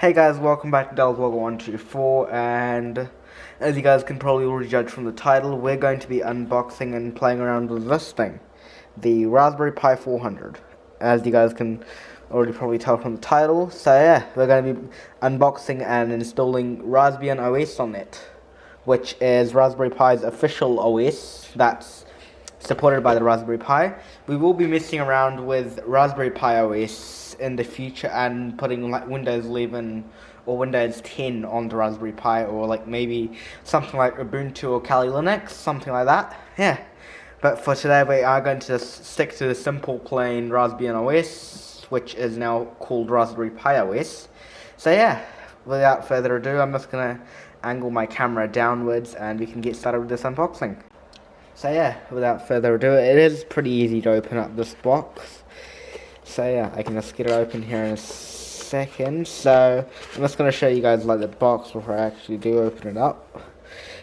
Hey guys, welcome back to DellsWoggle124, and as you guys can probably already judge from the title, we're going to be unboxing and playing around with this thing, the Raspberry Pi 400, as you guys can already probably tell from the title. So yeah, we're going to be unboxing and installing Raspbian OS on it, which is Raspberry Pi's official OS that's supported by the Raspberry Pi. We will be messing around with Raspberry Pi OS in the future and putting like Windows 11 or Windows 10 on the Raspberry Pi, or like maybe something like Ubuntu or Kali Linux, something like that. Yeah, but for today we are going to stick to the simple plain Raspbian OS, which is now called Raspberry Pi OS. So yeah, without further ado, I'm just gonna angle my camera downwards and we can get started with this unboxing. So yeah, without further ado, it is pretty easy to open up this box. So yeah, I can just get it open here in a second. So I'm just going to show you guys like the box before I actually do open it up.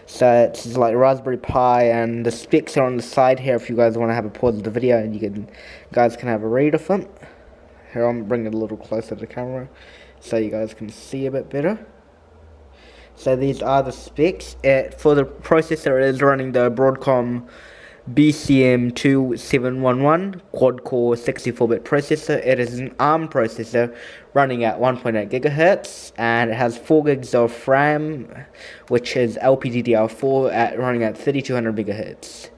So it's like Raspberry Pi, and the specs are on the side here if you guys want to have a pause of the video and you guys can have a read of them. Here, I'm bringing it a little closer to the camera so you guys can see a bit better. So these are the specs. For the processor, it is running the Broadcom BCM2711 quad-core 64-bit processor. It is an ARM processor running at 1.8 GHz, and it has 4 gigs of RAM, which is LPDDR4 running at 3200 MHz.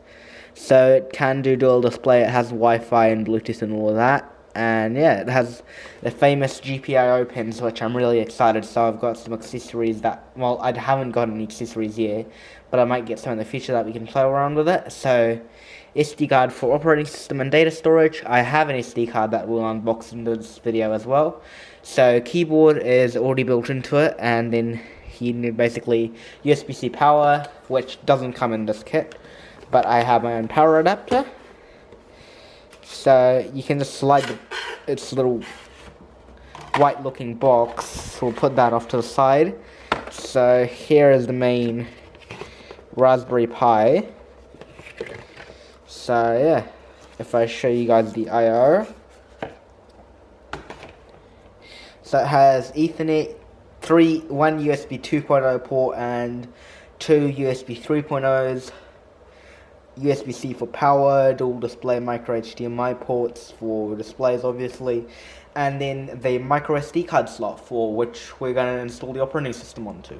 So it can do dual display. It has Wi-Fi and Bluetooth and all of that. And yeah, it has the famous GPIO pins, which I'm really excited. So I've got some accessories that, well, I haven't got any accessories yet, but I might get some in the future that we can play around with it. So SD card for operating system and data storage. I have an SD card that we'll unbox in this video as well. So keyboard is already built into it, and then you need basically USB-C power, which doesn't come in this kit, but I have my own power adapter. So you can just slide its little white looking box. We'll put that off to the side. So here is the main Raspberry Pi. So yeah, if I show you guys the I/O, so it has Ethernet, one USB 2.0 port and 2 USB 3.0s, USB-C for power, dual display micro HDMI ports for displays obviously, and then the micro SD card slot for which we're going to install the operating system onto.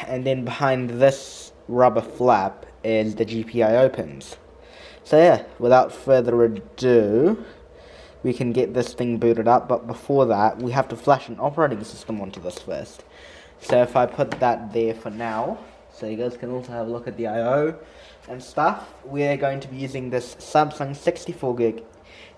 And then behind this rubber flap is the GPIO pins. So yeah, without further ado, we can get this thing booted up, but before that we have to flash an operating system onto this first. So if I put that there for now, so you guys can also have a look at the I/O and stuff, we're going to be using this Samsung 64GB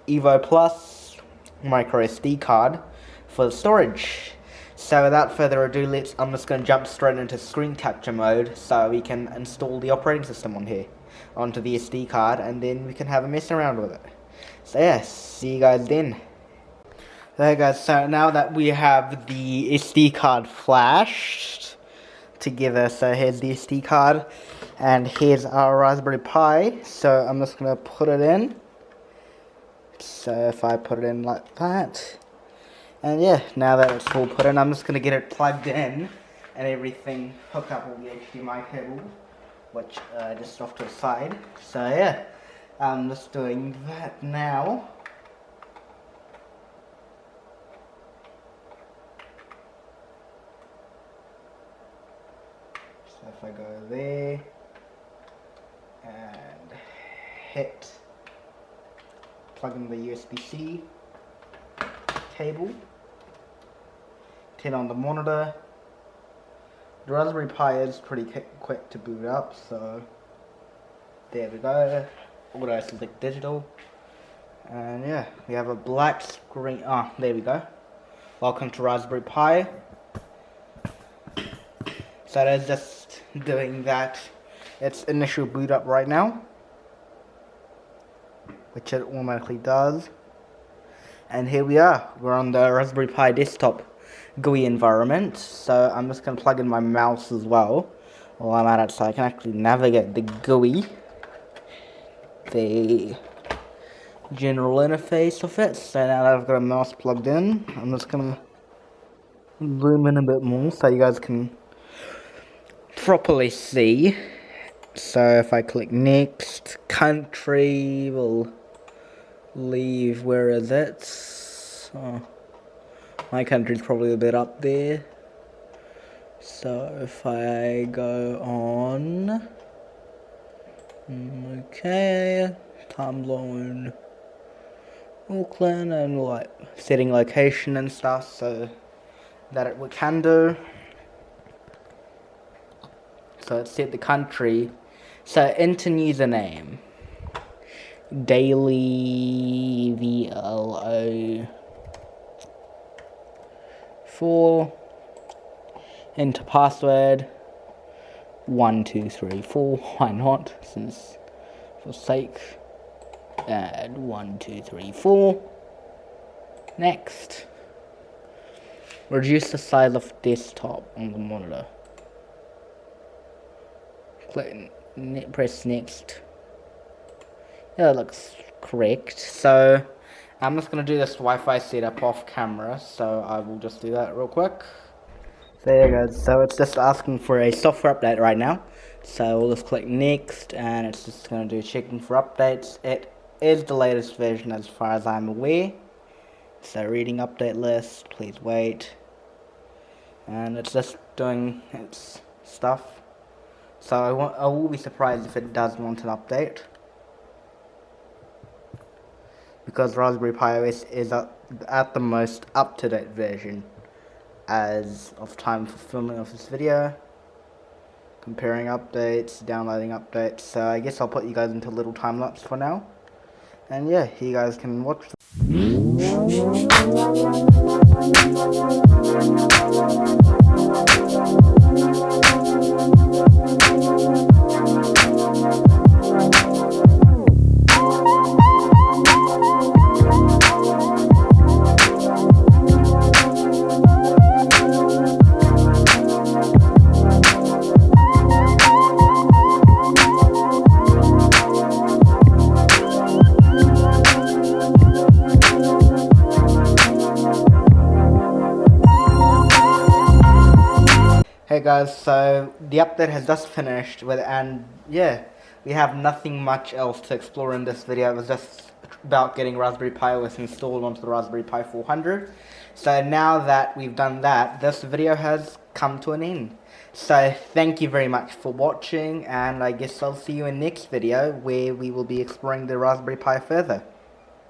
Evo Plus micro SD card for the storage. So without further ado, I'm just going to jump straight into screen capture mode so we can install the operating system onto the SD card, and then we can have a mess around with it. So yeah, see you guys then. There guys, so now that we have the SD card flashed together, so here's the SD card and here's our Raspberry Pi. So I'm just going to put it in. So if I put it in like that, and yeah, now that it's all put in, I'm just going to get it plugged in and everything, hook up all the HDMI cables, which just off to the side. So yeah, I'm just doing that now. So if I go there and hit plug in the USB-C cable, turn on the monitor. The Raspberry Pi is pretty quick to boot up, so there we go. Auto select digital, and yeah, we have a black screen. Ah, there we go. Welcome to Raspberry Pi. So it is just doing that. Its initial boot up right now, which it automatically does. And here we are. We're on the Raspberry Pi desktop GUI environment. So I'm just going to plug in my mouse as well while I'm at it, so I can actually navigate the GUI, the general interface of it. So now that I've got a mouse plugged in, I'm just going to zoom in a bit more so you guys can properly see. So if I click next, country will leave, where is it? Oh, my country's probably a bit up there. So if I go on, okay, time zone, Auckland, and like setting location and stuff, so that we can do. So let's set the country. So enter username, daily VLO 4. Enter password 1234. Why not? Since for sake. Add 1234. Next. Reduce the size of desktop on the monitor. Click, press next. Yeah, that looks correct. So I'm just gonna do this Wi-Fi setup off camera. So I will just do that real quick. There you go. So it's just asking for a software update right now. So we'll just click next, and it's just gonna do checking for updates. It is the latest version as far as I'm aware. So reading update list, please wait. And it's just doing its stuff. So I will be surprised if it does want an update, because Raspberry Pi OS is at the most up-to-date version as of time for filming of this video. Comparing updates, downloading updates. So I guess I'll put you guys into a little time lapse for now. And yeah, you guys can watch. Hey guys, so the update has just finished and yeah, we have nothing much else to explore in this video. It was just about getting Raspberry Pi OS installed onto the Raspberry Pi 400. So now that we've done that, this video has come to an end. So thank you very much for watching, and I guess I'll see you in next video where we will be exploring the Raspberry Pi further.